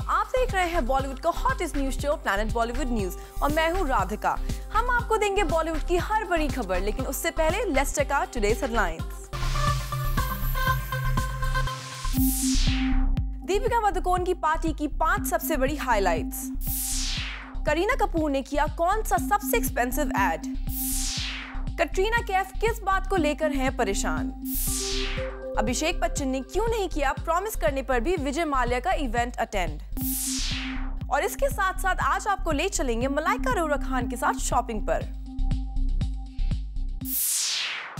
आप देख रहे हैं बॉलीवुड का hottest news show planet Bollywood news और मैं हूं राधिका। हम आपको देंगे बॉलीवुड की हर बड़ी खबर, लेकिन उससे पहले let's check out today's headlines. Deepika Padukone की पार्टी की 5 सबसे बड़ी हाइलाइट्स। करीना कपूर ने किया कौन सा सबसे एक्सपेंसिव एड। कटरीना कैफ किस बात को लेकर हैं परेशान। अभिषेक बच्चन ने क्यों नहीं किया प्रॉमिस करने पर भी विजय माल्या का इवेंट अटेंड। और इसके साथ साथ आज आपको ले चलेंगे मलाइका अरोरा खान के साथ शॉपिंग पर।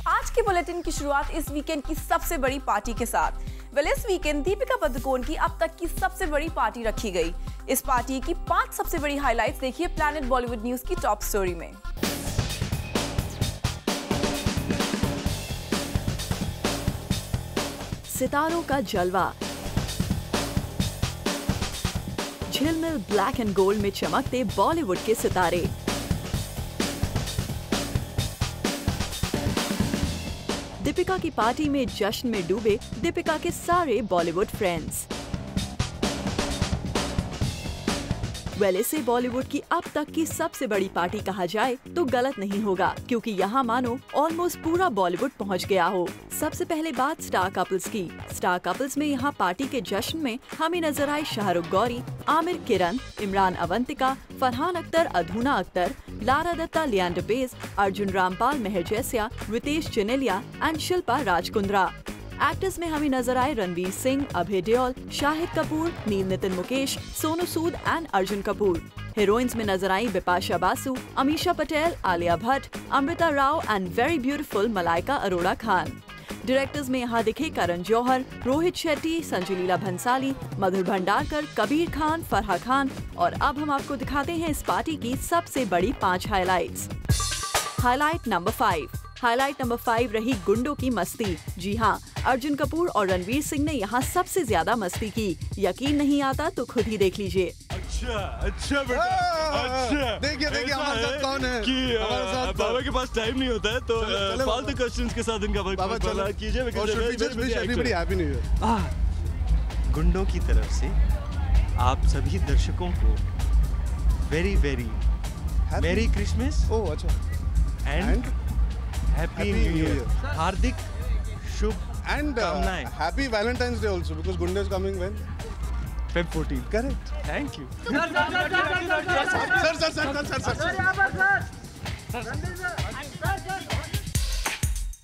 आज के बुलेटिन की शुरुआत इस वीकेंड की सबसे बड़ी पार्टी के साथ। इस वीकेंड दीपिका पादुकोण की अब तक की सबसे बड़ी पार्टी रखी गई। इस पार्टी की 5 सबसे बड़ी हाइलाइट्स देखिए प्लैनेट बॉलीवुड न्यूज की टॉप स्टोरी में। सितारों का जलवा। झिलमिल ब्लैक एंड गोल्ड में चमकते बॉलीवुड के सितारे। दीपिका की पार्टी में जश्न में डूबे दीपिका के सारे बॉलीवुड फ्रेंड्स। इसे बॉलीवुड की अब तक की सबसे बड़ी पार्टी कहा जाए तो गलत नहीं होगा, क्योंकि यहाँ मानो ऑलमोस्ट पूरा बॉलीवुड पहुँच गया हो। सबसे पहले बात स्टार कपल्स की। स्टार कपल्स में यहाँ पार्टी के जश्न में हमें नजर आए शाहरुख गौरी, आमिर किरण, इमरान अवंतिका, फरहान अख्तर, अधूना अख्तर, लारा दत्ता, लियांडर पेस, अर्जुन रामपाल, मेहर जैसिया, रितेश जेनेलिया एंड शिल्पा राजकुंद्रा। एक्टर्स में हमें नजर आए रणवीर सिंह, अभय देओल, शाहिद कपूर, नील नितिन मुकेश, सोनू सूद एंड अर्जुन कपूर। हीरोइंस में नजर आई Bipasha Basu, Ameesha Patel, Alia Bhatt, Amrita Rao and very beautiful Malaika Arora Khan. Directors में यहाँ दिखे करण जौहर, रोहित शेट्टी, संजय लीला भंसाली, मधुर भंडारकर, कबीर खान, फरहा खान। और अब हम आपको दिखाते हैं इस पार्टी की सबसे बड़ी 5 highlights. Highlight number 5। Highlight number 5 रही गुंडों की मस्ती। जी हाँ, अर्जुन कपूर और रणवीर सिंह ने यहाँ सबसे ज्यादा मस्ती की। यकीन नहीं आता तो खुद ही देख लीजिए। अच्छा बेटा, अच्छा देखिए हमारे साथ कौन है कि बाबा के पास टाइम नहीं होता है तो फालतू क्वेश्चंस के साथ इनका कीजिए। गुंडों की तरफ से आप सभी दर्शकों को वेरी वेरी मेरी Christmas and happy new year. Hardik Shubh and happy Valentine's Day also, because Gunda is coming when? Feb 14. Correct. Thank you.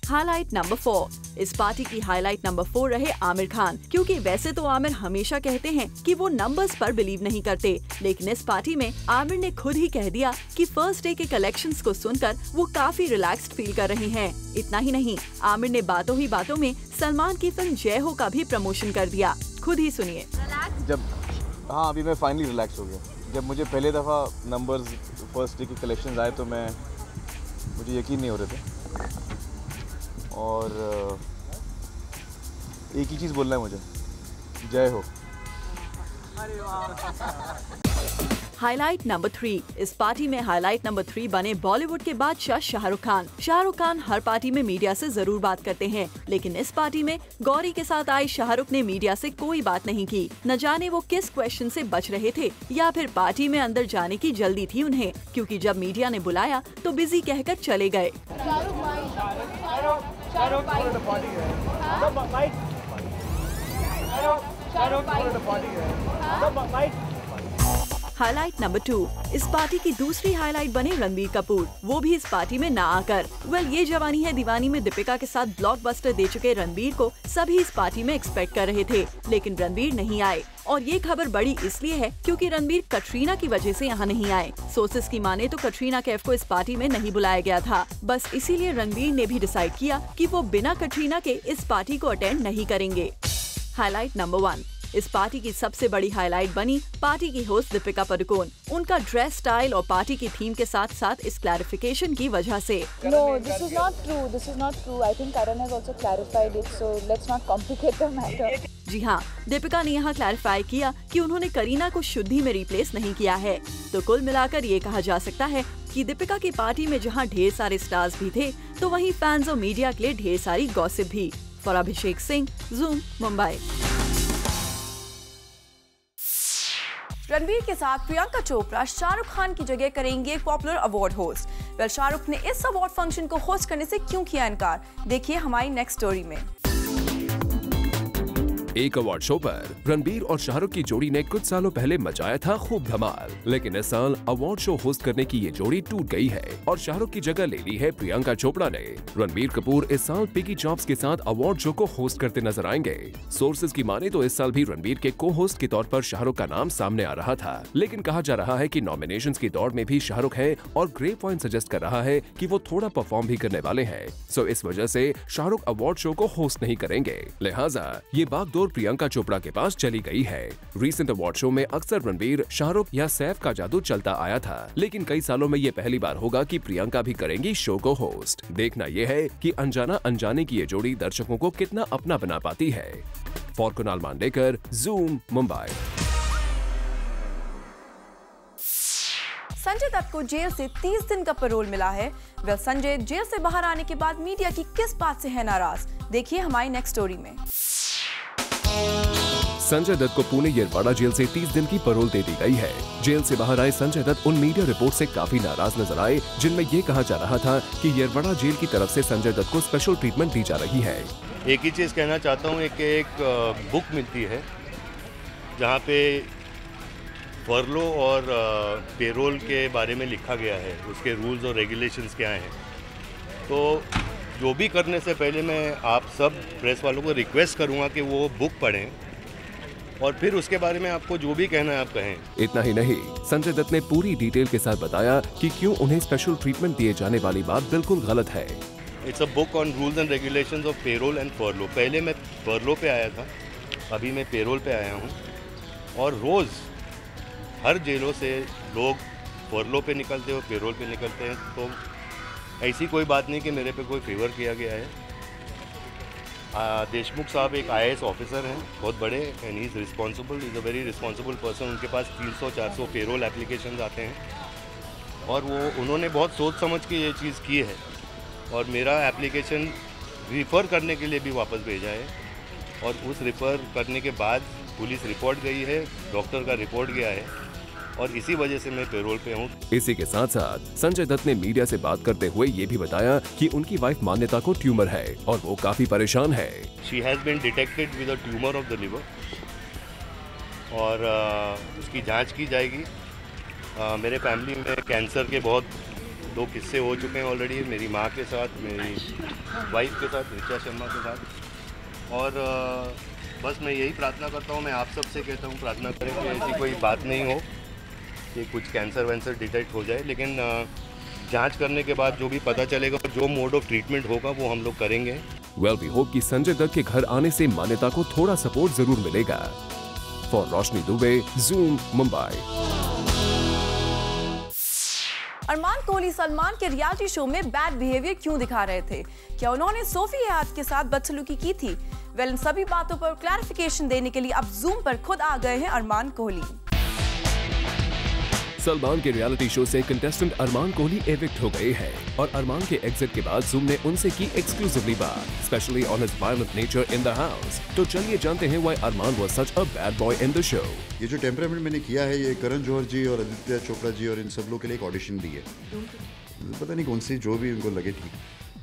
Highlight number 4। इस पार्टी की हाइलाइट नंबर 4 रहे आमिर खान, क्योंकि वैसे तो आमिर हमेशा कहते हैं कि वो नंबर्स पर बिलीव नहीं करते, लेकिन इस पार्टी में आमिर ने खुद ही कह दिया कि फर्स्ट डे के कलेक्शंस को सुनकर वो काफी रिलैक्स्ड फील कर रहे हैं। इतना ही नहीं, आमिर ने बातों ही बातों में सलमान की फिल्म जय हो का भी प्रमोशन कर दिया। खुद ही सुनिए। अभी मैं फाइनली रिलैक्स हो गया। जब मुझे पहले दफा नंबर्स फर्स्ट डे के कलेक्शंस आए तो मुझे यकीन नहीं हो रहे थे, और एक ही चीज़ बोलना है मुझे, जय हो। Highlight number 3। इस पार्टी में हाइलाइट नंबर 3 बने बॉलीवुड के बादशाह शाहरुख खान। शाहरुख खान हर पार्टी में मीडिया से जरूर बात करते हैं, लेकिन इस पार्टी में गौरी के साथ आए शाहरुख ने मीडिया से कोई बात नहीं की। न जाने वो किस क्वेश्चन से बच रहे थे, या फिर पार्टी में अंदर जाने की जल्दी थी उन्हें, क्योंकि जब मीडिया ने बुलाया तो बिजी कहकर चले गए। Highlight number 2। इस पार्टी की दूसरी हाइलाइट बने रणबीर कपूर, वो भी इस पार्टी में ना आकर। ये जवानी है दीवानी में दीपिका के साथ ब्लॉकबस्टर दे चुके रणबीर को सभी इस पार्टी में एक्सपेक्ट कर रहे थे, लेकिन रणबीर नहीं आए। और ये खबर बड़ी इसलिए है क्योंकि रणबीर कटरीना की वजह से यहाँ नहीं आए। सोर्सेस की माने तो कटरीना कैफ को इस पार्टी में नहीं बुलाया गया था। बस इसीलिए रणबीर ने भी डिसाइड किया कि वो बिना कटरीना के इस पार्टी को अटेंड नहीं करेंगे। Highlight number 1। इस पार्टी की सबसे बड़ी हाईलाइट बनी पार्टी की होस्ट दीपिका पादुकोण। उनका ड्रेस स्टाइल और पार्टी की थीम के साथ साथ इस क्लैरिफिकेशन की वजह से। No, this is not true. This is not true. I think Karan has also clarified it, so let's not complicate the matter. जी हाँ, दीपिका ने यहाँ क्लैरिफाई किया कि उन्होंने करीना को शुद्धि में रिप्लेस नहीं किया है। तो कुल मिलाकर ये कहा जा सकता है कि दीपिका की पार्टी में जहाँ ढेर सारे स्टार्स भी थे, तो वहीं फैंस और मीडिया के लिए ढेर सारी गॉसिप भी। For Abhishek Singh, zoom, Mumbai. रणबीर के साथ प्रियंका चोपड़ा शाहरुख खान की जगह करेंगे popular award host. Well, Shahrukh ने इस अवार्ड फंक्शन को होस्ट करने से क्यों किया इनकार, देखिए हमारी नेक्स्ट स्टोरी में। एक अवार्ड शो पर रणबीर और शाहरुख की जोड़ी ने कुछ सालों पहले मचाया था खूब धमाल, लेकिन इस साल अवार्ड शो होस्ट करने की ये जोड़ी टूट गई है और शाहरुख की जगह ले ली है प्रियंका चोपड़ा ने। रणबीर कपूर इस साल पिकी चॉप्स के साथ अवार्ड शो को होस्ट करते नजर आएंगे। सोर्सेज की माने तो इस साल भी रणबीर के को होस्ट के तौर पर शाहरुख का नाम सामने आ रहा था, लेकिन कहा जा रहा है कि नॉमिनेशंस की दौड़ में भी शाहरुख है और ग्रे पॉइंट सजेस्ट कर रहा है कि वो थोड़ा परफॉर्म भी करने वाले हैं। सो इस वजह से शाहरुख अवार्ड शो को होस्ट नहीं करेंगे, लिहाजा ये बागडोर प्रियंका चोपड़ा के पास चली गई है। रीसेंट अवार्ड शो में अक्सर रणबीर, शाहरुख या सैफ का जादू चलता आया था, लेकिन कई सालों में ये पहली बार होगा कि प्रियंका भी करेंगी शो को होस्ट। देखना ये है कि अनजाना अनजाने की ये जोड़ी दर्शकों को कितना अपना बना पाती है। For Kunal Mandekar, Zoom, Mumbai. संजय दत्त को जेल से 30 दिन का पैरोल मिला है। वह संजय जेल से बाहर आने के बाद मीडिया की किस बात से है नाराज, देखिए हमारी नेक्स्ट स्टोरी में। संजय दत्त को पुणे येरवाड़ा जेल से 30 दिन की पैरोल दे दी गई है। जेल से बाहर आए संजय दत्त उन मीडिया रिपोर्ट से काफी नाराज नजर आए जिनमें ये कहा जा रहा था कि येरवाड़ा जेल की तरफ से संजय दत्त को स्पेशल ट्रीटमेंट दी जा रही है। एक ही चीज़ कहना चाहता हूँ, एक बुक मिलती है जहाँ पे फर्लो और पेरोल के बारे में लिखा गया है, उसके रूल्स और रेगुलेशंस क्या हैं। तो जो भी करने से पहले मैं आप सब प्रेस वालों को रिक्वेस्ट करूंगा कि वो बुक पढ़ें और फिर उसके बारे में आपको जो भी कहना है आप कहें। इतना ही नहीं, संजय दत्त ने पूरी डिटेल के साथ बताया कि क्यों उन्हें स्पेशल ट्रीटमेंट दिए जाने वाली बात बिल्कुल गलत है। It's a book on rules and regulations of payroll and furlough. पहले मैं फर्लो पे आया था, अभी मैं पेरोल पे आया हूँ और रोज़ हर जेलों से लोग फर्लो पे निकलते हो, पेरोल पे निकलते हैं। तो ऐसी कोई बात नहीं कि मेरे पे कोई फेवर किया गया है। देशमुख साहब एक IAS ऑफिसर हैं, बहुत बड़े, and he is responsible, is a very responsible person. उनके पास 300-400 पेरोल एप्लीकेशन आते हैं और उन्होंने बहुत सोच समझ के ये चीज़ की है और मेरा एप्लीकेशन रिफ़र करने के लिए भी वापस भेजा है और उस रिफ़र करने के बाद पुलिस रिपोर्ट गई है, डॉक्टर का रिपोर्ट गया है और इसी वजह से मैं पेरोल पे हूँ। इसी के साथ साथ संजय दत्त ने मीडिया से बात करते हुए ये भी बताया कि उनकी वाइफ मान्यता को ट्यूमर है और वो काफी परेशान है। She has been detected with a tumour of the liver और उसकी जांच की जाएगी। मेरे फैमिली में कैंसर के बहुत 2 किस्से हो चुके हैं ऑलरेडी, मेरी माँ के साथ, मेरी वाइफ के साथ, ऋचा शर्मा के साथ। और बस मैं यही प्रार्थना करता हूँ, मैं आप सबसे कहता हूँ प्रार्थना करें कि ऐसी कोई बात नहीं हो कि कुछ कैंसर वैंसर डिटेक्ट हो जाए, लेकिन जांच करने के बाद जो भी पता चलेगा, जो मोड ऑफ ट्रीटमेंट होगा वो हम लोग करेंगे। वेल, वी होप कि संजय दत्त के घर आने से मान्यता को थोड़ा सपोर्ट जरूर मिलेगा। For Roshni Dubey, Zoom, Mumbai. अरमान कोहली सलमान के रियलिटी शो में बैड बिहेवियर क्यों दिखा रहे थे? क्या उन्होंने सोफी हयात के साथ बदसलूकी की थी? वेल, इन सभी बातों पर क्लैरिफिकेशन देने के लिए अब ज़ूम पर खुद आ गए हैं अरमान कोहली। सलमान के रियलिटी शो से कंटेस्टेंट अरमान कोहली एविक्ट हो गए हैं और अरमान के एग्जिट के बाद ज़ूम ने उनसे की एक्सक्लूसिवली बात, specially on his violent nature in the house. तो चलिए जानते हैं why Armaan was such a bad boy in the show. ये जो टेम्परामेंट मैंने किया है, ये करण जौहर जी और आदित्य चोपड़ा जी और इन सब लोग के लिए एक ऑडिशन दी है। पता नहीं कौन सी, जो भी उनको लगे ठीक।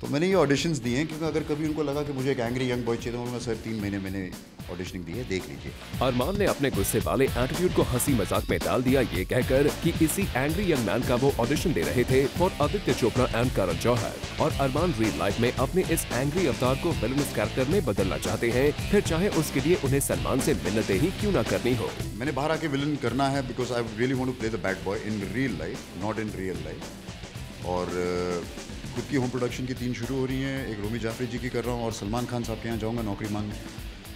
तो मैंने ये ऑडिशंस दिए हैं क्योंकि अगर कभी उनको लगा कि मुझे एक एंग्री यंग बॉय चाहिए तो मैं सर 3 महीने मैंने ऑडिशनिंग दी है, देख लीजिए। अरमान ने अपने गुस्से वाले एटीट्यूड को हंसी मजाक में डाल दिया, ये कहकर कि इसी एंग्री यंग मैन का वो ऑडिशन दे रहे थे फॉर आदित्य चोपड़ा एंड करण जौहर और अरमान रियल लाइफ में अपने इस एंग्री अवतार को विलेनस कैरेक्टर में बदलना चाहते हैं, फिर चाहे उसके लिए उन्हें सलमान से मिन्नतें ही क्यों न करनी हो। मैंने बाहर आके विलन करना है because I really want to play the bad boy in real life, not in real life. और खुद की होम प्रोडक्शन की 3 शुरू हो रही हैं, एक रोमी जाफरी जी की कर रहा हूँ और सलमान खान साहब के यहाँ जाऊँगा नौकरी मांगने।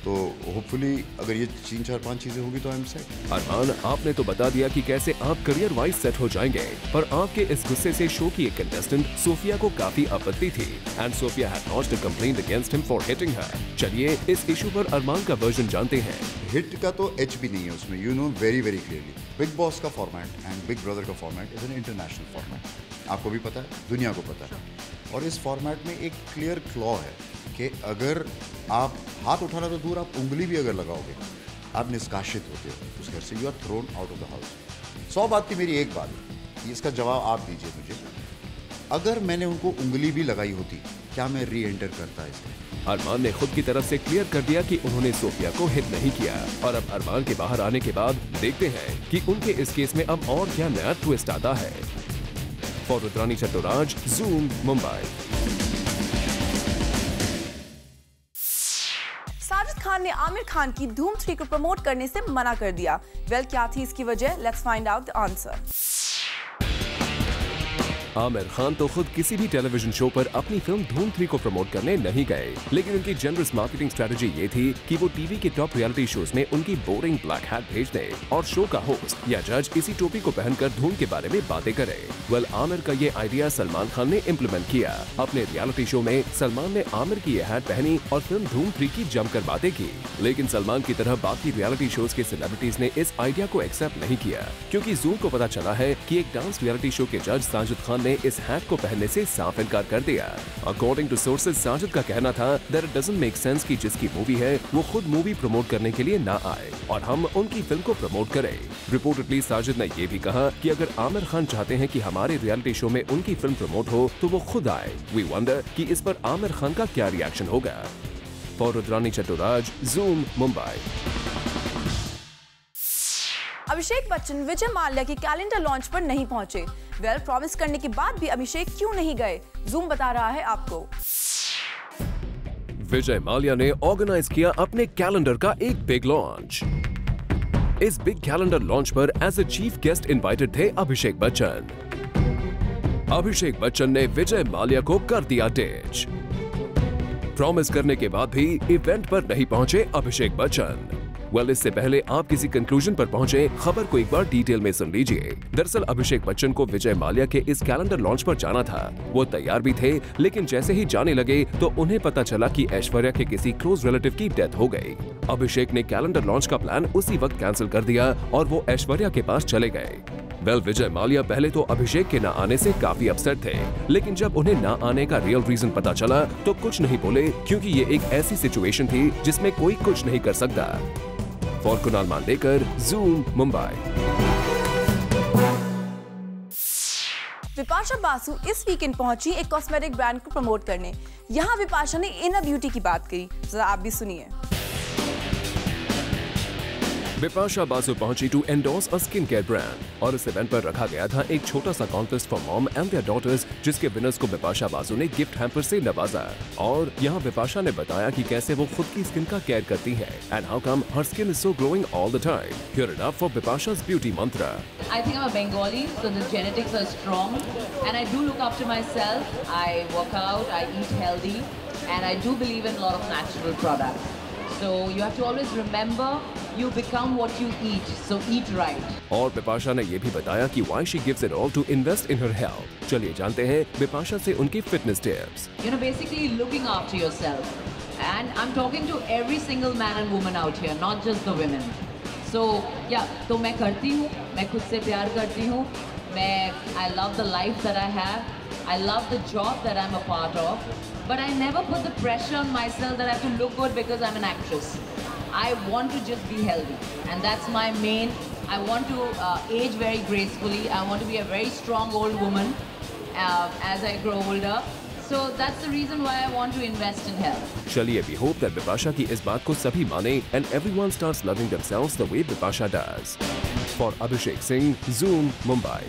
तो होपफुली अगर ये 3, 4, 5 चीजें होगी तो आई एम सेट। अरमान, आपने तो बता दिया कि कैसे आप करियर वाइज सेट हो जाएंगे, पर आपके इस गुस्से से शो की एक कंटेस्टेंट सोफिया को काफी आपत्ति थी and Sofia had launched a complaint against him for hitting her. चलिए इस इशू पर अरमान का वर्जन जानते हैं। हिट का तो एच भी नहीं है उसमें, you know very very clearly. Big boss का फॉर्मेट एंड बिग ब्रदर का format is an international format, आपको भी पता है, दुनिया को पता है। और इस फॉर्मेट में एक क्लियर क्लॉ है कि अगर आप हाथ उठाना तो दूर, आप उंगली भी अगर लगाओगे आप निष्कासित होते हो उस घर से, you are thrown out of the house. 100 बात की मेरी एक बात है, इसका जवाब आप दीजिए मुझे। अगर मैंने उनको उंगली भी लगाई होती, क्या मैं री एंटर करता इसमें? अरमान ने खुद की तरफ से क्लियर कर दिया कि उन्होंने सोफिया को हिट नहीं किया। और अब अरमान के बाहर आने के बाद देखते हैं कि उनके इस केस में अब और क्या नया ट्विस्ट आता है। For Rudrani Chattoraj, Zoom, Mumbai. साजिद खान ने आमिर खान की धूम 3 को प्रमोट करने से मना कर दिया। वेल, क्या थी इसकी वजह? Let's find out the answer. Aamir Khan तो खुद किसी भी टेलीविजन शो पर अपनी फिल्म धूम 3 को प्रमोट करने नहीं गए, लेकिन उनकी जनरस मार्केटिंग स्ट्रेटजी ये थी कि वो टीवी के टॉप रियलिटी शोज में उनकी बोरिंग ब्लैक हैट भेज दें और शो का होस्ट या जज इसी टोपी को पहनकर धूम के बारे में बातें करे। वेल, आमिर का ये आइडिया सलमान खान ने इम्प्लीमेंट किया। अपने रियलिटी शो में सलमान ने आमिर की ये हैट पहनी और फिल्म धूम 3 की जमकर बातें की, लेकिन सलमान की तरह बाकी रियलिटी शोज के सेलिब्रिटीज ने इस आइडिया को एक्सेप्ट नहीं किया, क्योंकि जूम को पता चला है कि एक डांस रियलिटी शो के जज साजिद खान ने इस हैट को पहनने से साफ इनकार कर दिया। अकॉर्डिंग टू सोर्सेज, साजिद का कहना था that it doesn't make sense कि जिसकी मूवी है वो खुद मूवी प्रमोट करने के लिए ना आए और हम उनकी फिल्म को प्रमोट करें। रिपोर्टेडली साजिद ने ये भी कहा कि अगर आमिर खान चाहते हैं कि हमारे रियलिटी शो में उनकी फिल्म प्रमोट हो तो वो खुद आए। वी वंडर कि इस पर आमिर खान का क्या रिएक्शन होगा। For Rudrani Chattoraj, Zoom, Mumbai. अभिषेक बच्चन विजय माल्या के कैलेंडर लॉन्च पर नहीं पहुंचे। वेल, प्रॉमिस करने के बाद भी अभिषेक क्यों नहीं गए? जूम बता रहा है आपको। विजय माल्या ने ऑर्गेनाइज किया अपने कैलेंडर का एक बिग लॉन्च। इस बिग कैलेंडर लॉन्च पर as a chief guest invited थे अभिषेक बच्चन। अभिषेक बच्चन ने विजय माल्या को कर दिया डिच। प्रॉमिस करने के बाद भी इवेंट पर नहीं पहुंचे अभिषेक बच्चन। वेल, इससे पहले आप किसी कंक्लूजन पर पहुंचे, खबर को एक बार डिटेल में सुन लीजिए। दरअसल अभिषेक बच्चन को विजय माल्या के इस कैलेंडर लॉन्च पर जाना था। वो तैयार भी थे, लेकिन जैसे ही जाने लगे तो उन्हें पता चला कि ऐश्वर्या के किसी क्लोज रिलेटिव की डेथ हो गई। अभिषेक ने कैलेंडर लॉन्च का प्लान उसी वक्त कैंसिल कर दिया और वो ऐश्वर्या के पास चले गए। वेल, विजय माल्या पहले तो अभिषेक के न आने से काफी अपसेट थे, लेकिन जब उन्हें न आने का रियल रीजन पता चला तो कुछ नहीं बोले, क्योंकि ये एक ऐसी सिचुएशन थी जिसमें कोई कुछ नहीं कर सकता। For Kunal Mandekar, Zoom, Mumbai. विपाशा बासु इस वीकेंड पहुंची एक कॉस्मेटिक ब्रांड को प्रमोट करने। यहाँ विपाशा ने इनर ब्यूटी की बात कही, जरा आप भी सुनिए। विपाशा बासु पहुंची to endorse a skin care brand और इस इवेंट पर रखा गया था एक छोटा सा contest for mom and their daughters, जिसके विनर्स को विपाशा बासु ने गिफ्ट हैम्पर से नवाजा। और यहाँ विपाशा ने बताया कि कैसे वो खुद की स्किन का केयर करती है and how come her skin is so glowing all the time. Hear it up for Bipasha's beauty mantra. I think I'm a Bengali, so the genetics are strong, and I do look after myself. I work out, I eat healthy, and I do believe in a lot of natural products. So you have to always remember, you become what you eat, so eat right. और विपाशा ने ये भी बताया कि why she gives it all to invest in her health. चलिए जानते हैं विपाशा से उनकी fitness tips. You know, basically looking after yourself, and I'm talking to every single man and woman out here, not just the women. So yeah, तो मैं करती हूँ, मैं खुद से प्यार करती हूँ, I love the life that I have, I love the job that I'm a part of, but I never put the pressure on myself that I have to look good because I'm an actress. I want to just be healthy, and that's my main. I want to age very gracefully. I want to be a very strong old woman as I grow older. So that's the reason why I want to invest in health. चलिए, we hope that Vipasha की इस बात को सभी माने and everyone starts loving themselves the way Vipasha does. For Abhishek Singh, Zoom, Mumbai.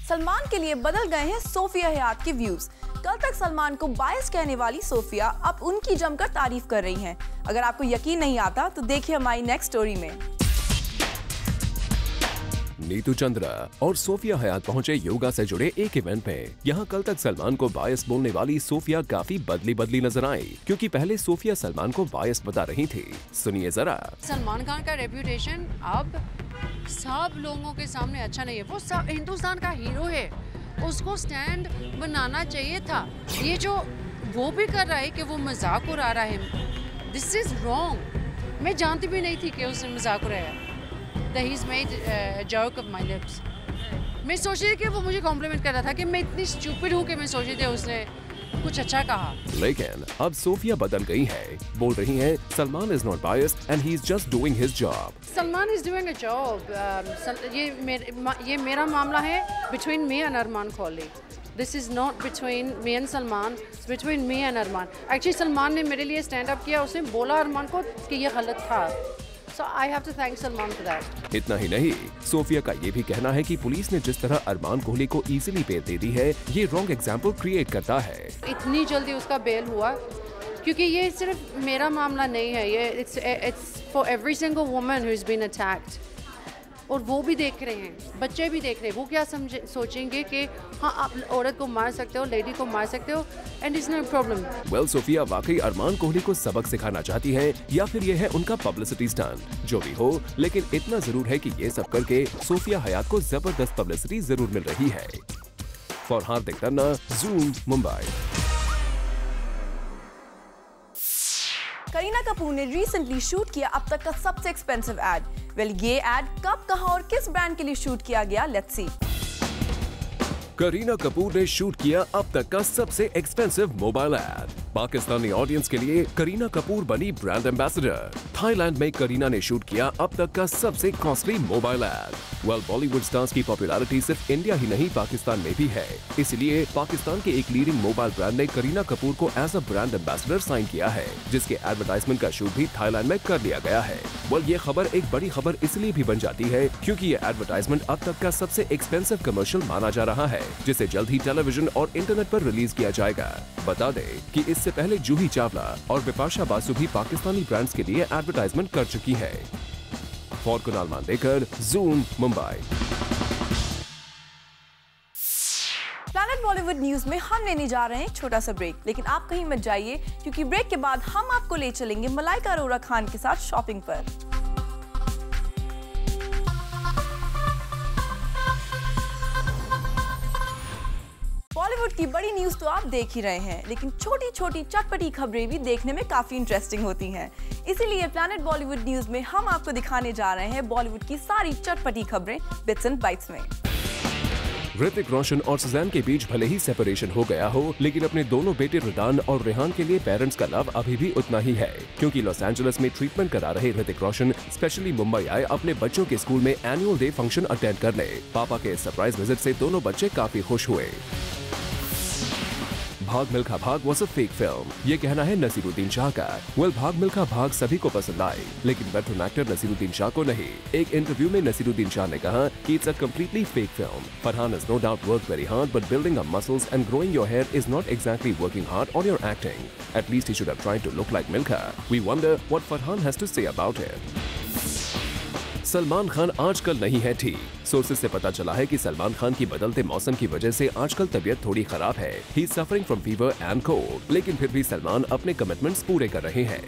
Salman के लिए बदल गए हैं सोफिया हयात के व्यूज। कल तक सलमान को बायस कहने वाली सोफिया अब उनकी जमकर तारीफ कर रही हैं। अगर आपको यकीन नहीं आता तो देखिए हमारी नेक्स्ट स्टोरी में। नीतू चंद्रा और सोफिया हयात पहुंचे योगा से जुड़े एक इवेंट में। यहाँ कल तक सलमान को बायस बोलने वाली सोफिया काफी बदली नजर आई, क्योंकि पहले सोफिया सलमान को बायस बता रही थी। सुनिए जरा। सलमान खान का रेप्यूटेशन अब सब लोगों के सामने अच्छा नहीं है। वो सब हिंदुस्तान का हीरो है, उसको स्टैंड बनाना चाहिए था। ये जो वो भी कर रहा है कि वो मजाक उड़ा रहा है, दिस इज रॉन्ग। मैं जानती भी नहीं थी कि उसने मजाक उड़ाया। He's made a joke of my lips. मैं सोच रही थी कि वो मुझे कॉम्प्लीमेंट कर रहा था कि मैं इतनी स्टूपिड हूँ कि मैं सोच रही थी उसने कुछ अच्छा कहा। लेकिन अब सोफिया बदल गई है, बोल रही हैं Salman is not biased and he is just doing his job. Salman is doing a job. ये मेरा मामला है between me and Armaan Kohli. This is not between me and Salman, it's between me and Armaan. Actually Salman ने मेरे लिए स्टैंड अप किया, उसने बोला अरमान को कि ये गलत था। So I have to thank Salman for that. इतना ही नहीं, सोफिया का ये भी कहना है कि पुलिस ने जिस तरह अरमान कोहली को इजीली बेल दे दी है, ये रॉन्ग एग्जाम्पल क्रिएट करता है। इतनी जल्दी उसका बेल हुआ क्योंकि ये सिर्फ मेरा मामला नहीं है, ये it's for every single woman who's been attacked. और वो भी देख रहे हैं, बच्चे भी देख रहे हैं। वो क्या सोचेंगे कि हाँ आप औरत को मार सकते हो, लेडी को मार सकते हो, and it's not problem. Well Sophia वाकई अरमान कोहली को सबक सिखाना चाहती है या फिर ये है उनका पब्लिसिटी स्टंट। जो भी हो, लेकिन इतना जरूर है कि ये सब करके सोफिया हयात को जबरदस्त पब्लिसिटी जरूर मिल रही है। For Hardik Tanna, zoom, Mumbai. Kareena Kapoor ने रिसेंटली शूट किया अब तक का सबसे एक्सपेंसिव एड। वेल, ये एड कब, कहां और किस ब्रांड के लिए शूट किया गया, लेट्स सी। करीना कपूर ने शूट किया अब तक का सबसे एक्सपेंसिव मोबाइल एड। पाकिस्तानी ऑडियंस के लिए करीना कपूर बनी ब्रांड एम्बेसडर। थाईलैंड में करीना ने शूट किया अब तक का सबसे costly mobile ad. Well, Bollywood stars की पॉपुलैरिटी सिर्फ इंडिया ही नहीं पाकिस्तान में भी है, इसलिए पाकिस्तान के एक लीडिंग मोबाइल ब्रांड ने करीना कपूर को as a brand ambassador sign किया है, जिसके एडवर्टाइजमेंट का शूट भी थाईलैंड में कर लिया गया है। वेल, ये खबर एक बड़ी खबर इसलिए भी बन जाती है क्योंकि ये एडवर्टाइजमेंट अब तक का सबसे एक्सपेंसिव कमर्शियल माना जा रहा है, जिसे जल्द ही टेलीविजन और इंटरनेट पर रिलीज किया जाएगा। बता दें कि इससे पहले जूही चावला और बिपाशा बासु भी पाकिस्तानी ब्रांड्स के लिए एडवर्टाइजमेंट कर चुकी है। For Kunal Mandekar, Zoom, Mumbai. Planet Bollywood news में हम लेने जा रहे हैं छोटा सा ब्रेक, लेकिन आप कहीं मत जाइए क्योंकि ब्रेक के बाद हम आपको ले चलेंगे मलाइका अरोरा खान के साथ शॉपिंग पर। बॉलीवुड की बड़ी न्यूज तो आप देख ही रहे हैं, लेकिन छोटी छोटी चटपटी खबरें भी देखने में काफी इंटरेस्टिंग होती हैं। इसीलिए प्लैनेट बॉलीवुड न्यूज में हम आपको दिखाने जा रहे हैं बॉलीवुड की सारी चटपटी खबरें बिट्स एंड बाइट्स में। ऋतिक रोशन और सुजैन के बीच भले ही सेपरेशन हो गया हो, लेकिन अपने दोनों बेटे रिदान और रेहान के लिए पेरेंट्स का लव अभी भी उतना ही है, क्योंकि लॉस एंजलिस में ट्रीटमेंट करा रहे ऋतिक रोशन स्पेशली मुंबई आए अपने बच्चों के स्कूल में एनुअल डे फंक्शन अटेंड करने। पापा के सरप्राइज विजिट से दोनों बच्चे काफी खुश हुए। भाग मिल्खा भाग वॉज अ फेक फिल्म, ये कहना है नसीरुद्दीन शाह का। वेल, भाग मिल्खा भाग सभी को पसंद आई, लेकिन वेटरन एक्टर नसीरुद्दीन शाह को नहीं। एक इंटरव्यू में नसीरुद्दीन शाह ने कहा कि it's a completely fake film. Farhan has no doubt worked very hard, but building up muscles and growing your hair is not exactly working hard on your acting. At least he should have tried to look like Milka. We wonder what Farhan has to say about it. Salman Khan आजकल नहीं है ठीक। Sources से पता चला है कि सलमान खान की बदलते मौसम की वजह से आजकल तबीयत थोड़ी खराब है। He is suffering from fever and cold, लेकिन फिर भी सलमान अपने कमिटमेंट्स पूरे कर रहे हैं।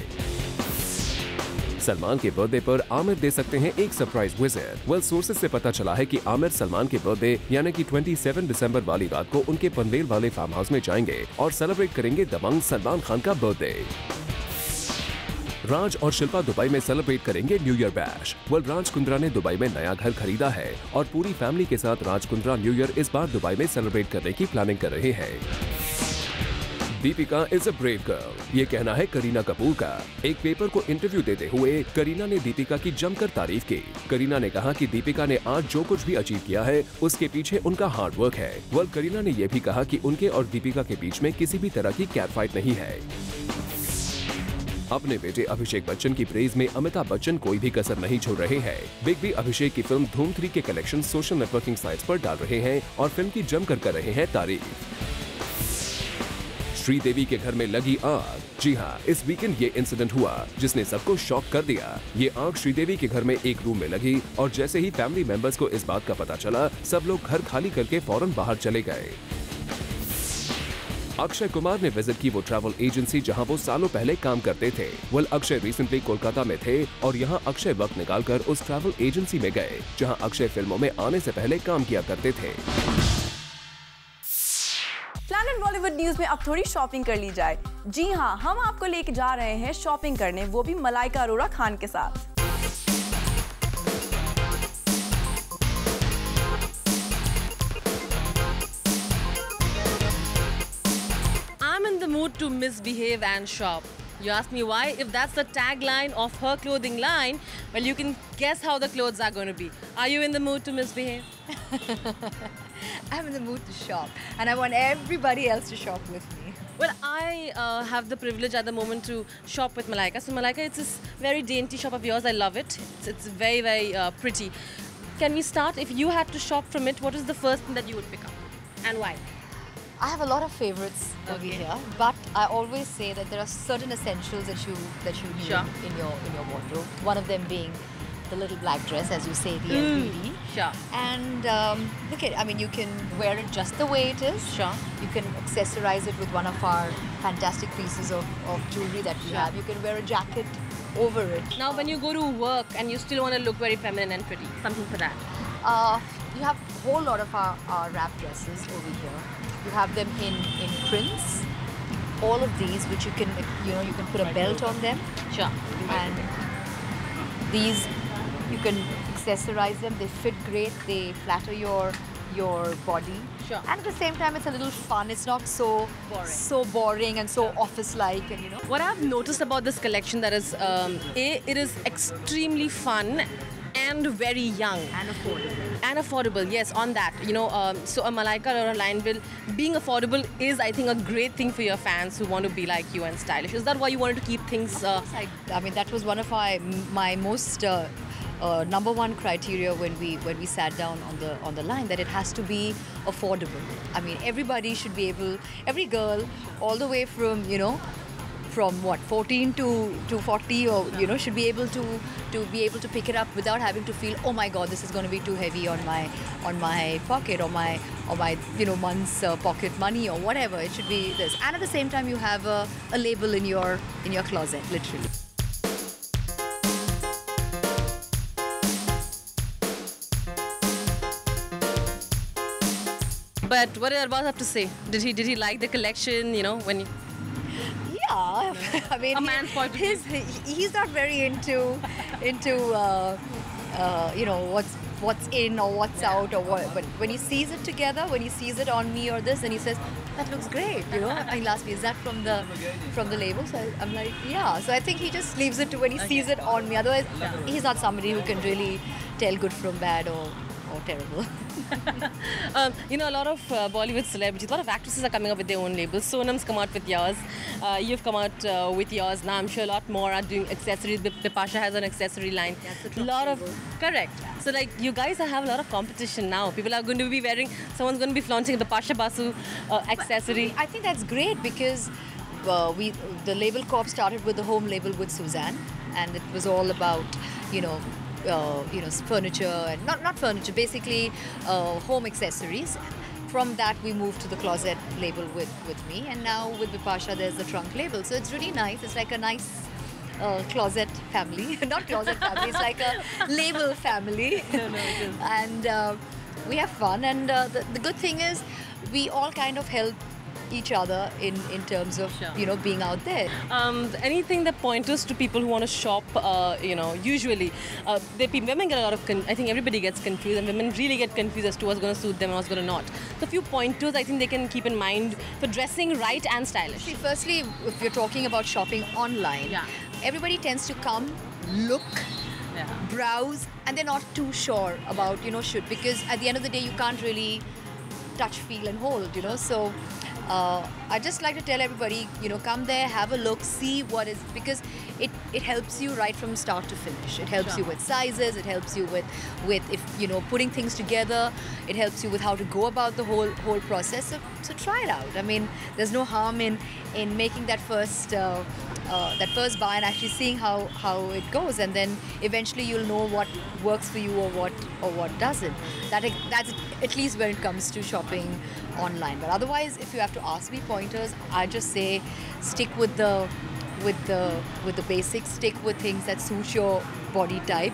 सलमान के बर्थडे पर आमिर दे सकते हैं एक सरप्राइज विजिट। वेल, सोर्सेज से पता चला है कि आमिर सलमान के बर्थडे यानी कि 27 दिसंबर वाली रात को उनके पनवेल वाले फार्म हाउस में जाएंगे और सेलिब्रेट करेंगे दबंग सलमान खान का बर्थडे। राज और शिल्पा दुबई में सेलिब्रेट करेंगे new year bash. Well, Raj Kundra ने दुबई में नया घर खरीदा है और पूरी फैमिली के साथ राज कुंद्रा न्यू ईयर इस बार दुबई में सेलिब्रेट करने की प्लानिंग कर रहे हैं। Deepika is a brave girl, ये कहना है करीना कपूर का। एक पेपर को इंटरव्यू देते हुए करीना ने दीपिका की जमकर तारीफ की। करीना ने कहा कि दीपिका ने आज जो कुछ भी अचीव किया है उसके पीछे उनका हार्ड वर्क है। वेल, करीना ने यह भी कहा कि उनके और दीपिका के बीच में किसी भी तरह की कैट फाइट नहीं है। अपने बेटे अभिषेक बच्चन की प्रेज में अमिताभ बच्चन कोई भी कसर नहीं छोड़ रहे हैं। बिग बी अभिषेक की फिल्म धूम 3 के कलेक्शन सोशल नेटवर्किंग साइट्स पर डाल रहे हैं और फिल्म की जमकर कर रहे हैं तारीफ। श्रीदेवी के घर में लगी आग। जी हाँ, इस वीकेंड ये इंसिडेंट हुआ जिसने सबको शॉक कर दिया। ये आग श्रीदेवी के घर में एक रूम में लगी और जैसे ही फैमिली मेंबर्स को इस बात का पता चला, सब लोग घर खाली करके फौरन बाहर चले गए। अक्षय कुमार ने विजिट की वो ट्रैवल एजेंसी जहां वो सालों पहले काम करते थे। अक्षय रिसेंटली कोलकाता में थे और यहां अक्षय वक्त निकालकर उस ट्रैवल एजेंसी में गए जहां अक्षय फिल्मों में आने से पहले काम किया करते थे। प्लैनेट बॉलीवुड न्यूज में अब थोड़ी शॉपिंग कर ली जाए। जी हाँ, हम आपको लेके जा रहे हैं शॉपिंग करने, वो भी मलाइका अरोड़ा खान के साथ। Mood to misbehave and shop. You ask me why? If that's the tagline of her clothing line, well, you can guess how the clothes are going to be. Are you in the mood to misbehave? I'm in the mood to shop, and I want everybody else to shop with me. Well, I have the privilege at the moment to shop with Malaika. So Malaika, it's this very dainty shop of yours. I love it. It's very, very pretty. Can we start? If you had to shop from it, what is the first thing that you would pick up, and why? I have a lot of favorites over here, but I always say that there are certain essentials that you need in your wardrobe. One of them being the little black dress, as you say, the LBD. Sure. And look at, I mean, you can wear it just the way it is. Sure. You can accessorize it with one of our fantastic pieces of jewelry that we have. You can wear a jacket over it. Now, when you go to work and you still want to look very feminine and pretty, something for that. You have a whole lot of our wrap dresses over here. You have them in prints. All of these, which you can put a belt on them. Sure. And these, you can accessorize them. They fit great. They flatter your body. Sure. And at the same time, it's a little fun. It's not so boring and so office-like. And what I've noticed about this collection that is, it is extremely fun and very young. And affordable. And affordable, yes, on that. So a Malaika or a line bill, being affordable is, I think, a great thing for your fans who want to be like you and stylish. Is that why you wanted to keep things... I mean, that was one of my most number one criteria when we sat down on the line, that it has to be affordable. I mean, everybody should be able, every girl, all the way from, from what, 14 to 40, or should be able to pick it up without having to feel, oh my God, this is going to be too heavy on my pocket or my month's pocket money or whatever. It should be this, and at the same time you have a label in your closet, literally. But what did Arbaz have to say? Did he like the collection? When. Yeah, I mean, a man's point of view. He's not very into what's in or what's out or what. But when he sees it together, when he sees it on me or this, then he says, "That looks great." And he'll ask me, "Is that from the label?" So I'm like, "Yeah." So I think he just leaves it to when he sees it on me. Otherwise, he's not somebody who can really tell good from bad or terrible. A lot of Bollywood celebrities, a lot of actresses are coming up with their own labels. Sonam's come out with yours. You've come out with yours. Now I'm sure a lot more are doing accessories. Bipasha has an accessory line. Correct. So like you guys have a lot of competition now. People are going to be wearing, someone's going to be flaunching the Pasha Basu accessory. I think that's great because the label corp started with the home label with Suzanne, and it was all about, furniture and not furniture, basically home accessories. From that we moved to the closet label with me, and now with Bipasha there's the trunk label. So it's really nice. It's like a nice closet family. Not closet family, it's like a label family. And we have fun, and the good thing is we all kind of help each other in terms of being out there. Anything that pointers to people who want to shop, usually women get a lot of I think everybody gets confused, and women really get confused as to what's going to suit them and what's going to not. So a few pointers I think they can keep in mind for dressing right and stylish. See, firstly, if you're talking about shopping online, everybody tends to come, look, browse, and they're not too sure about because at the end of the day you can't really touch, feel and hold, so I just like to tell everybody, come there, have a look, see what is, because it helps you right from start to finish. It helps you with sizes, it helps you with if putting things together, it helps you with how to go about the whole process. So try it out. I mean, there's no harm in making that first buy and actually seeing how it goes, and then eventually you'll know what works for you or what doesn't. That's at least when it comes to shopping online. But otherwise, if you have to ask me pointers, I just say stick with the basics, stick with things that suit your body type,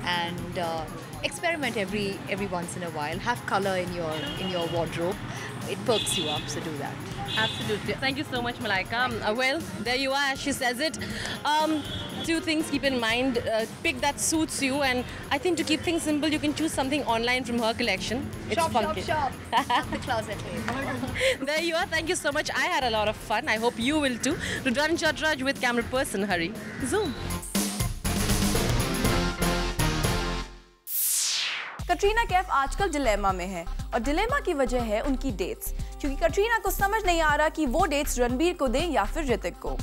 and experiment every once in a while. Have color in your wardrobe. It perks you up, so do that. Absolutely. Thank you so much, Malaika. Well, there you are, as she says it. Two things keep in mind. Pick that suits you, and I think to keep things simple, you can choose something online from her collection. It's funky. Shop. The closet. There you are. Thank you so much. I had a lot of fun. I hope you will too. Rudran Chatraj with camera person Hari. Zoom. Katrina Kaif आजकल dilemma में है, और dilemma की वजह है उनकी dates, क्योंकि कटरीना को समझ नहीं आ रहा कि वो डेट्स रणबीर को दें या फिर ऋतिक को।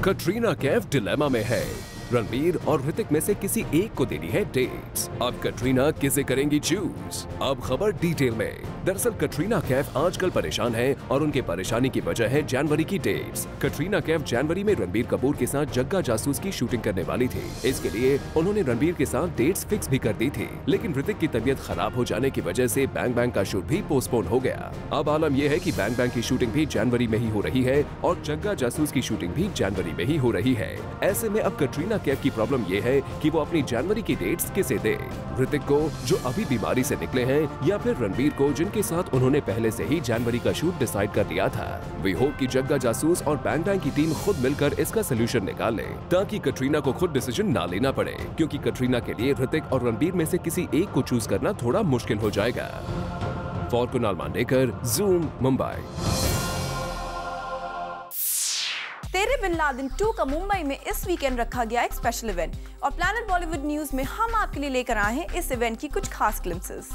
कटरीना कैफ डिलेमा में है। रणबीर और ऋतिक में से किसी एक को देनी है डेट्स। अब कटरीना किसे करेंगी चूज? अब खबर डिटेल में। दरअसल कटरीना कैफ आजकल परेशान है, और उनके परेशानी की वजह है जनवरी की डेट्स। कटरीना कैफ जनवरी में रणबीर कपूर के साथ जग्गा जासूस की शूटिंग करने वाली थी। इसके लिए उन्होंने रणबीर के साथ डेट्स फिक्स भी कर दी थी, लेकिन ऋतिक की तबीयत खराब हो जाने की वजह से बैंग बैंग का शूट भी पोस्टपोन हो गया। अब आलम यह है कि बैंग बैंग की शूटिंग भी जनवरी में ही हो रही है, और जग्गा जासूस की शूटिंग भी जनवरी में ही हो रही है। ऐसे में अब कटरीना कैफ की प्रॉब्लम ये है कि वो अपनी जनवरी की डेट्स किसे दे? ऋतिक को, जो अभी बीमारी से निकले हैं, या फिर रणबीर को, जिनके साथ उन्होंने पहले से ही जनवरी का शूट डिसाइड कर लिया था। वी होप कि जग्गा जासूस और बैंग बैंग की टीम खुद मिलकर इसका सोल्यूशन निकाल ले, ताकि कटरीना को खुद डिसीजन ना लेना पड़े, क्योंकि कटरीना के लिए ऋतिक और रणबीर में से किसी एक को चूज करना थोड़ा मुश्किल हो जाएगा। For Kunal Mandekar, Zoom, Mumbai. तेरे बिन लादेन 2 का मुंबई में इस वीकेंड रखा गया एक स्पेशल इवेंट, और प्लैनेट बॉलीवुड न्यूज में हम आपके लिए लेकर आए हैं इस इवेंट की कुछ खास ग्लिम्पसेस।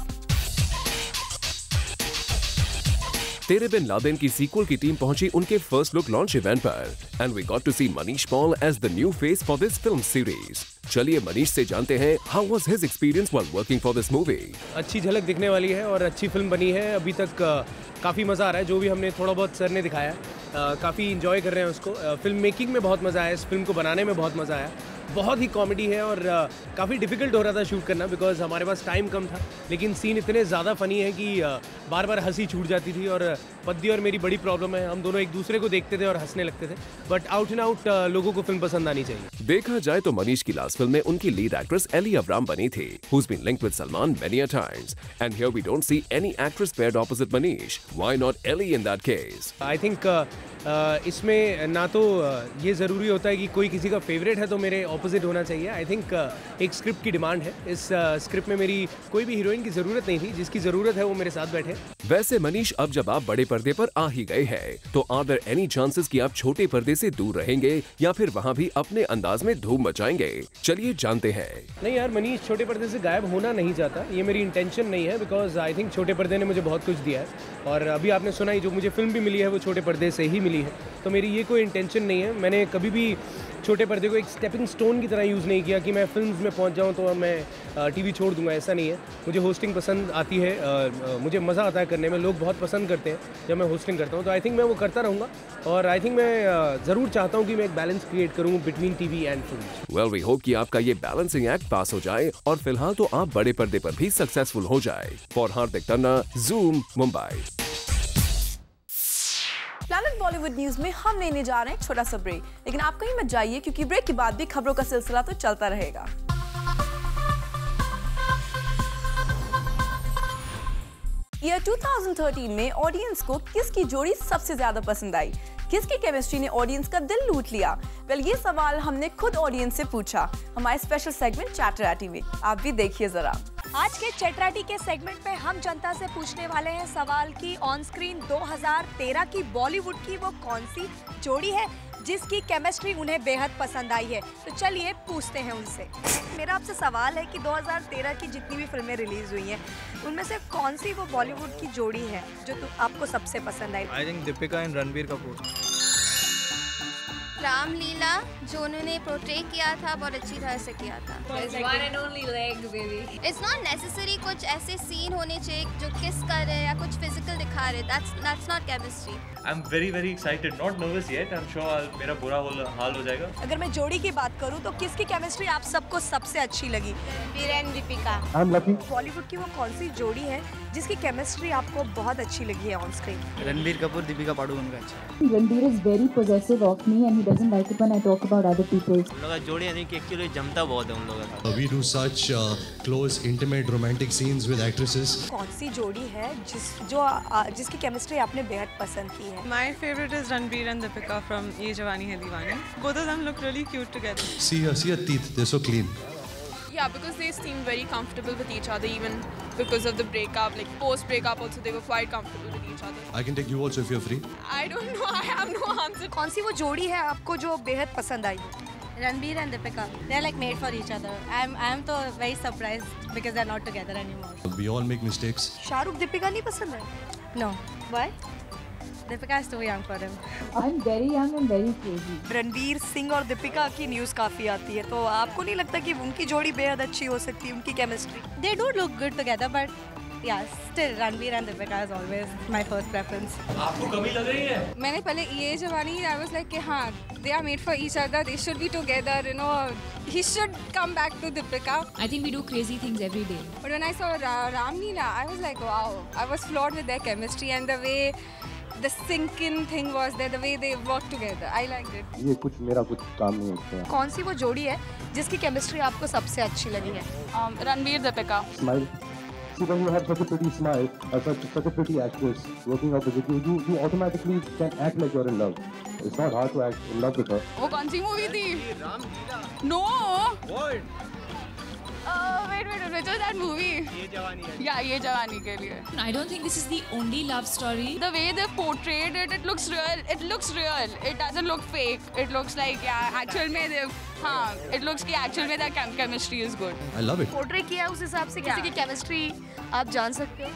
तेरे बिन लादेन की सीक्वल की टीम पहुंची उनके फर्स्ट लुक लॉन्च इवेंट पर, and we got to see Manish Paul as the new face for this film series. चलिए मनीष से जानते हैं how was his experience while working for this movie. अच्छी झलक दिखने वाली है और अच्छी फिल्म बनी है। अभी तक काफ़ी मज़ा आ रहा है, जो भी हमने थोड़ा बहुत सर ने दिखाया, काफ़ी इंजॉय कर रहे हैं उसको। फिल्म मेकिंग में बहुत मज़ा आया, इस फिल्म को बनाने में बहुत मज़ा आया। बहुत ही कॉमेडी है, और काफ़ी डिफ़िकल्ट हो रहा था शूट करना, बिकॉज हमारे पास टाइम कम था, लेकिन सीन इतने ज़्यादा फ़नी है कि बार बार हंसी छूट जाती थी। और पद्दी और मेरी बड़ी प्रॉब्लम है, हम दोनों एक दूसरे को देखते थे और हंसने लगते थे, बट आउट एंड आउट लोगों को फिल्म पसंद आनी चाहिए। देखा जाए तो मनीष की लास्ट फिल्म में उनकी लीड एक्ट्रेस एली अब्राम बनी थी, who's been linked with Salman many a times, and here we don't see any actress paired opposite Manish. Why not Ellie in that case? I think इसमें ना तो ये ज़रूरी होता है कि कोई किसी का फेवरेट है तो मेरे ऑपोजिट होना चाहिए। आई थिंक एक स्क्रिप्ट की डिमांड है। इस स्क्रिप्ट में मेरी कोई भी हीरोइन की ज़रूरत नहीं थी, जिसकी ज़रूरत है वो मेरे साथ बैठे। वैसे मनीष, अब जब आप बड़े पर्दे पर आ ही गए हैं, तो आर देयर एनी चांसेस कि आप छोटे पर्दे से दूर रहेंगे, या फिर वहाँ भी अपने अंदाज में धूम मचाएंगे? चलिए जानते हैं। नहीं यार, मनीष छोटे पर्दे से गायब होना नहीं चाहता, ये मेरी इंटेंशन नहीं है, बिकॉज आई थिंक छोटे पर्दे ने मुझे बहुत कुछ दिया है, और अभी आपने सुना ही, जो मुझे फिल्म भी मिली है वो छोटे पर्दे से ही मिली है। तो मेरी ये कोई इंटेंशन नहीं है। मैंने कभी भी छोटे पर्दे को एक स्टेपिंग स्टोन की तरह यूज़ नहीं किया कि मैं फिल्म्स में पहुंच जाऊं तो मैं टीवी छोड़ दूंगा, ऐसा नहीं है। मुझे होस्टिंग पसंद आती है, मुझे मज़ा आता है करने में, लोग बहुत पसंद करते हैं जब मैं होस्टिंग करता हूं, तो आई थिंक मैं वो करता रहूँगा। और आई थिंक मैं ज़रूर चाहता हूँ कि मैं एक बैलेंस क्रिएट करूँ between TV and film. Well, we hope कि आपका ये बैलेंसिंग एक्ट पास हो जाए, और फिलहाल तो आप बड़े पर्दे पर भी सक्सेसफुल हो जाए। For Hardik Tanna, zoom, Mumbai. Planet Bollywood news में हम लेने जा रहे हैं एक छोटा सा ब्रेक, लेकिन आप कहीं मत जाइए, क्योंकि ब्रेक के बाद भी खबरों का सिलसिला तो चलता रहेगा। ईयर 2013 में ऑडियंस को किसकी जोड़ी सबसे ज्यादा पसंद आई? किसकी केमिस्ट्री ने ऑडियंस का दिल लूट लिया? वेल, ये सवाल हमने खुद ऑडियंस से पूछा हमारे स्पेशल सेगमेंट चैटराटी में। आप भी देखिए जरा। आज के चैटराटी के सेगमेंट में हम जनता से पूछने वाले हैं सवाल की ऑन स्क्रीन 2013 की बॉलीवुड की वो कौन सी जोड़ी है जिसकी केमिस्ट्री उन्हें बेहद पसंद आई है। तो चलिए पूछते हैं उनसे। मेरा आपसे सवाल है कि 2013 की जितनी भी फिल्में रिलीज हुई हैं, उनमें से कौन सी वो बॉलीवुड की जोड़ी है जो आपको सबसे पसंद आई? I think Deepika and Ranbir Kapoor. Ramleela जो उन्होंने पोर्ट्रे किया था बहुत अच्छी तरह से किया था। One and only leg, baby. It's not necessary कुछ ऐसे सीन होने चाहिए जो किस कर रहे हैं या कुछ फिजिकल दिखा रहे। That's not chemistry. I'm very excited. Not nervous yet. I'm sure मेरा बुरा हाल हो जाएगा। अगर मैं जोड़ी की बात करूं तो किसकी केमिस्ट्री आप सबको सबसे अच्छी लगी? Ranbir and Deepika. I'm lucky. Bollywood की वो कौन सी जोड़ी है जिसकी केमिस्ट्री आपको बहुत अच्छी लगी है ऑन स्क्रीन? रणबीर कपूर दीपिका पादुकोण का अच्छा है। Ranbir is very possessive of me and he doesn't like it when I talk about other people. हम लोग का जोड़ी यानी कि एक्चुअली जमता बहुत है उन लोगों का। We do such close, intimate, romantic scenes with actresses. कौन सी जोड़ी है जिसकी केमिस्ट्री आपने बेहद पसंद की है? My favorite is Ranbir and Deepika from Ye Jawani Hai Deewani. Both of them look really cute together. See her teeth, they're so clean. Yeah, because they seem very comfortable with each other, even because of the breakup. Like post-breakup also, they were quite comfortable with each other. I can take you also if you're free. I don't know. I have no answer. कौन सी वो जोड़ी है आपको जो बेहद पसंद आई? Ranbir and Deepika. They're like made for each other. I'm so very surprised because they're not together anymore. We all make mistakes. Shahrukh Deepika नहीं पसंद है? No. Why? Deepika is too young for him. I'm very young and very crazy. Ranbir Singh और दीपिका की news काफ़ी आती है, तो आपको नहीं लगता कि उनकी जोड़ी बेहद अच्छी हो सकती है, उनकी chemistry? They do look good together, but yeah, still Ranbir and Deepika is always my first preference. आपको कमी लग रही है? मैंने पहले ये जवानी I was like कि हाँ, they are made for each other. They should be together. You know, he should come back to Deepika. I think we do crazy things every day. But when I saw Ramleela, I was like, wow. I was floored with their chemistry and the way the sync-in thing was there, the way they worked together. I liked it. ये कुछ मेरा कुछ काम नहीं होता। कौन सी वो जोड़ी है जिसकी केमिस्ट्री आपको सबसे अच्छी लगी है? Ranbir Deepika. Smile. See, when you have such a pretty smile, such a pretty actress working out with you, you automatically can act like you're in love. It's not hard to act in love with her. वो कौन सी movie थी? No. What? Wait, which was that movie? ये जवानी है। Yeah, ये जवानी के लिए। I don't think this is the only love story. The way they portrayed it, it looks real. It looks real. It doesn't look fake. It looks like actual में it looks कि actual में their chemistry is good. I love it. Portray किया उस हिसाब से किसी की chemistry आप जान सकते हो?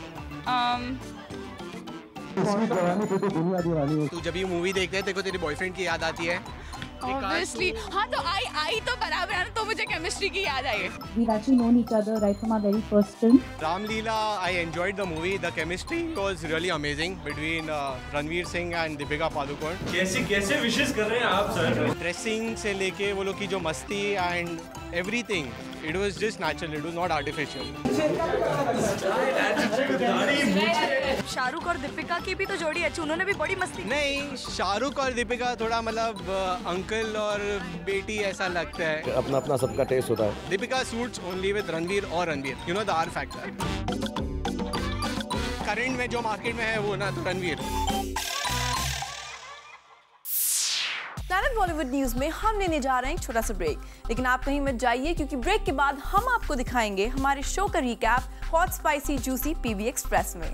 तू जब ये मूवी देखते है तेरे को तेरे बॉयफ्रेंड की याद आती है? Obviously, हाँ तो आई तो बराबर है तो मुझे केमिस्ट्री की याद आई। We've actually known each other right from our very first film. Ramleela, I enjoyed the movie. The chemistry was really amazing between Ranveer Singh and Deepika Padukone. कैसे विशेष कर रहे हैं आप सर? Dressing से लेके वो लोग की जो मस्ती and everything, it was just natural. It was not artificial. Shahrukh और दीपिका की भी तो जोड़ी अच्छी, उन्होंने भी बड़ी मस्ती। नहीं, शाहरुख और दीपिका थोड़ा मतलब अंकल और बेटी ऐसा लगता है। अपना अपना सबका टेस्ट होता है। Deepika suits only with Ranveer और Ranveer, you know the R factor. Current में जो मार्केट में है वो ना तो रणवीर। प्लैनेट बॉलीवुड न्यूज में हम लेने जा रहे हैं एक छोटा सा ब्रेक, लेकिन आप कहीं मत जाइए क्योंकि ब्रेक के बाद हम आपको दिखाएंगे हमारे शो का recap hot spicy juicy PV express में।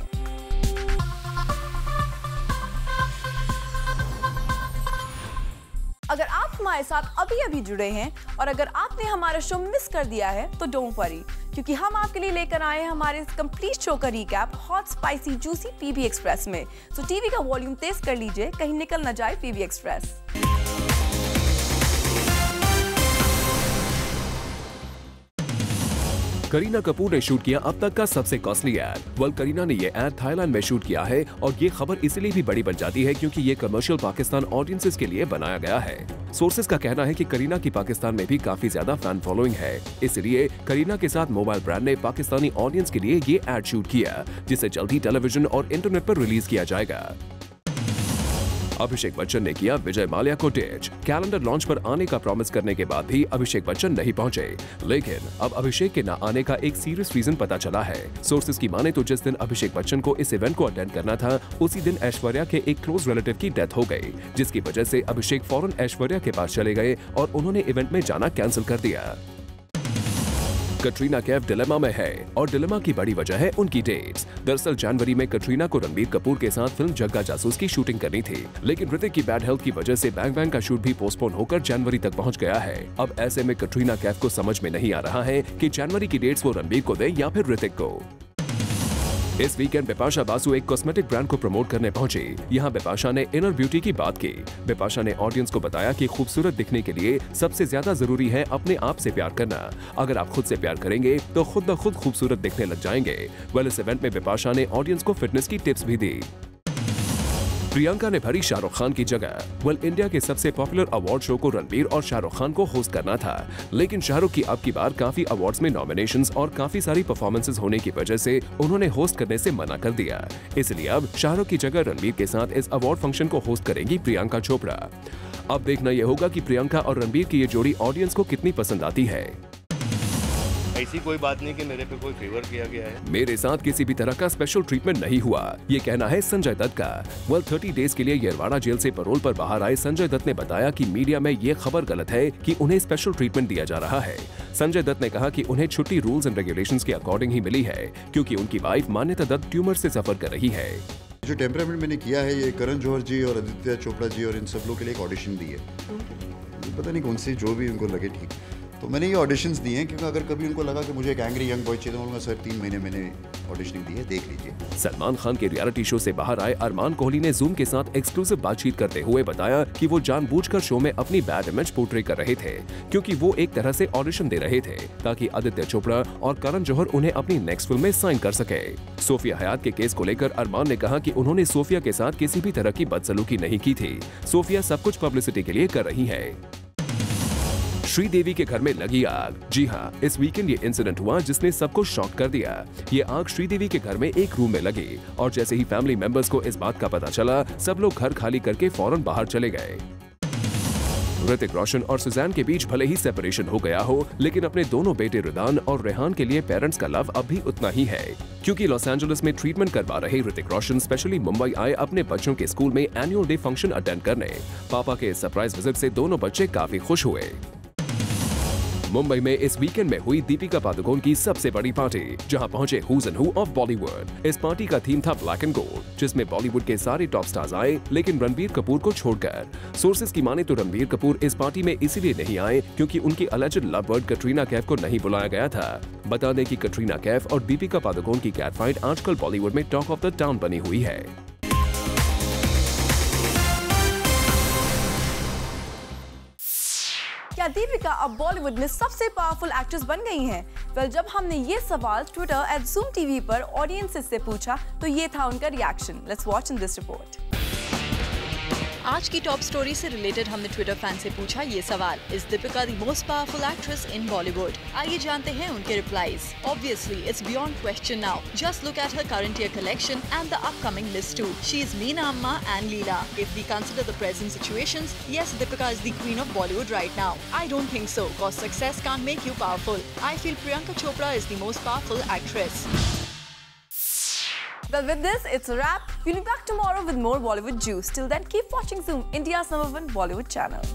अगर आप हमारे साथ अभी जुड़े हैं और अगर आपने हमारा शो मिस कर दिया है तो डोंट वरी, क्योंकि हम आपके लिए लेकर आए हैं हमारे कंप्लीट शो का recap hot spicy juicy PV express में। तो टीवी का वॉल्यूम तेज कर लीजिए, कहीं निकल ना जाए पीवी एक्सप्रेस। करीना कपूर ने शूट किया अब तक का सबसे कॉस्टली एड। करीना ने ये एड थाईलैंड में शूट किया है और ये खबर इसलिए भी बड़ी बन जाती है क्योंकि ये कमर्शियल पाकिस्तान ऑडियंसेस के लिए बनाया गया है। सोर्सेज का कहना है कि करीना की पाकिस्तान में भी काफी ज्यादा फैन फॉलोइंग है, इसलिए करीना के साथ मोबाइल ब्रांड ने पाकिस्तानी ऑडियंस के लिए ये एड शूट किया, जिसे जल्द ही टेलीविजन और इंटरनेट पर रिलीज किया जाएगा। अभिषेक बच्चन ने किया विजय माल्या को डिच। कैलेंडर लॉन्च पर आने का प्रॉमिस करने के बाद भी अभिषेक बच्चन नहीं पहुंचे, लेकिन अब अभिषेक के न आने का एक सीरियस रीजन पता चला है। सोर्सेज की माने तो जिस दिन अभिषेक बच्चन को इस इवेंट को अटेंड करना था उसी दिन ऐश्वर्या के एक क्लोज रिलेटिव की डेथ हो गई, जिसकी वजह से अभिषेक फौरन ऐश्वर्या के पास चले गए और उन्होंने इवेंट में जाना कैंसिल कर दिया। कटरीना कैफ डिलेमा में है और डिलेमा की बड़ी वजह है उनकी डेट्स। दरअसल जनवरी में कटरीना को रणबीर कपूर के साथ फिल्म जग्गा जासूस की शूटिंग करनी थी, लेकिन ऋतिक की बैड हेल्थ की वजह से बैंग बैंग का शूट भी पोस्टपोन होकर जनवरी तक पहुंच गया है। अब ऐसे में कटरीना कैफ को समझ में नहीं आ रहा है कि जनवरी की डेट्स वो रणबीर को दे या फिर ऋतिक को। इस वीकेंड बिपाशा बासु एक कॉस्मेटिक ब्रांड को प्रमोट करने पहुंची। यहाँ बिपाशा ने इनर ब्यूटी की बात की। बिपाशा ने ऑडियंस को बताया कि खूबसूरत दिखने के लिए सबसे ज्यादा जरूरी है अपने आप से प्यार करना। अगर आप खुद से प्यार करेंगे तो खुद ब खुद खूबसूरत दिखने लग जाएंगे। वेल, इस इवेंट में बिपाशा ने ऑडियंस को फिटनेस की टिप्स भी दी। प्रियंका ने भरी शाहरुख खान की जगह। वेल, इंडिया के सबसे पॉपुलर अवार्ड शो को रणबीर और शाहरुख खान को होस्ट करना था, लेकिन शाहरुख की अब की बार काफी अवार्ड्स में नॉमिनेशंस और काफी सारी परफॉर्मेंसेस होने की वजह से उन्होंने होस्ट करने से मना कर दिया। इसलिए अब शाहरुख की जगह रणबीर के साथ इस अवार्ड फंक्शन को होस्ट करेंगी प्रियंका चोपड़ा। अब देखना यह होगा कि प्रियंका और रणबीर की ये जोड़ी ऑडियंस को कितनी पसंद आती है। ऐसी कोई बात नहीं कि मेरे पे कोई फेवर किया गया है। मेरे साथ किसी भी तरह का स्पेशल ट्रीटमेंट नहीं हुआ, ये कहना है संजय दत्त का। वेल, 30 डेज के लिए येरवाड़ा जेल से पैरोल पर बाहर आए संजय दत्त ने बताया कि मीडिया में ये खबर गलत है कि उन्हें स्पेशल ट्रीटमेंट दिया जा रहा है। संजय दत्त ने कहा कि उन्हें छुट्टी रूल्स एंड रेगुलेशंस के अकॉर्डिंग ही मिली है, क्योंकि उनकी वाइफ मान्यता दत्त ट्यूमर से सफर कर रही है। जो टेम्परामेंट मैंने किया है, ये करण जौहर जी और आदित्य चोपड़ा जी और इन सब लोग के लिए एक ऑडिशन दी है। पता नहीं कौन सी, जो भी उनको लगे ठीक। तो मैंने ये ऑडिशंस दिए हैं, क्योंकि अगर कभी उनको लगा कि मुझे एक एंग्री यंग बॉय चाहिए तो मैं सर 3 महीने मैंने ऑडिशनिंग दी है, देख लीजिए। सलमान खान के रियलिटी शो से बाहर आए अरमान कोहली ने जूम के साथ एक्सक्लूसिव बातचीत करते हुए बताया कि वो जानबूझकर शो में अपनी बैड इमेज पोर्ट्रे कर रहे थे, क्योंकि वो एक तरह से ऑडिशन दे रहे थे ताकि आदित्य चोपड़ा और करण जौहर उन्हें अपनी नेक्स्ट फिल्म में साइन कर सके। सोफिया हयात के केस को लेकर अरमान ने कहा कि उन्होंने सोफिया के साथ किसी भी तरह की बदसलूकी नहीं की थी। सोफिया सब कुछ पब्लिसिटी के लिए कर रही है। श्रीदेवी के घर में लगी आग। जी हाँ, इस वीकेंड ये इंसिडेंट हुआ जिसने सबको शॉक कर दिया। ये आग श्रीदेवी के घर में एक रूम में लगी और जैसे ही फैमिली मेंबर्स को इस बात का पता चला, सब लोग घर खाली करके फौरन बाहर चले गए। ऋतिक रोशन और सुजैन के बीच भले ही सेपरेशन हो गया हो, लेकिन अपने दोनों बेटे रिदान और रेहान के लिए पेरेंट्स का लव अब भी उतना ही है, क्योंकि लॉस एंजलिस में ट्रीटमेंट करवा रहे ऋतिक रोशन स्पेशली मुंबई आए अपने बच्चों के स्कूल में एनुअल डे फंक्शन अटेंड करने। पापा के सरप्राइज विजिट से दोनों बच्चे काफी खुश हुए। मुंबई में इस वीकेंड में हुई दीपिका पादुकोण की सबसे बड़ी पार्टी, जहां पहुंचे who's and who of Bollywood. इस पार्टी का थीम था ब्लैक एंड गोल्ड, जिसमें बॉलीवुड के सारे टॉप स्टार्स आए, लेकिन रणबीर कपूर को छोड़कर। सोर्सेज की माने तो रणबीर कपूर इस पार्टी में इसीलिए नहीं आए क्योंकि उनकी alleged love bird Katrina Kaif को नहीं बुलाया गया था। बता दें कि कटरीना कैफ और दीपिका पादुकोण की कैट फाइट आजकल बॉलीवुड में टॉक ऑफ द टाउन बनी हुई है। क्या दीपिका अब बॉलीवुड में सबसे पावरफुल एक्ट्रेस बन गई हैं? वेल, जब हमने ये सवाल ट्विटर @ZoomTV पर ऑडियंसेस से पूछा तो ये था उनका reaction. Let's watch in this report. आज की टॉप स्टोरी से रिलेटेड हमने ट्विटर फैन से पूछा ये सवाल, is Deepika the most powerful actress in Bollywood? आइए जानते हैं उनके replies. Obviously it's beyond question now. Just look at her current year collection and the upcoming list too. She is Meena Amma and Leela. If we consider the present situations, yes, Deepika is the queen of Bollywood right now. I don't think so, cause success can't make you powerful. I feel Priyanka Chopra is the most powerful actress. Well, with this, it's a wrap. We'll be back tomorrow with more Bollywood juice. Till then, keep watching Zoom, India's #1 Bollywood channel.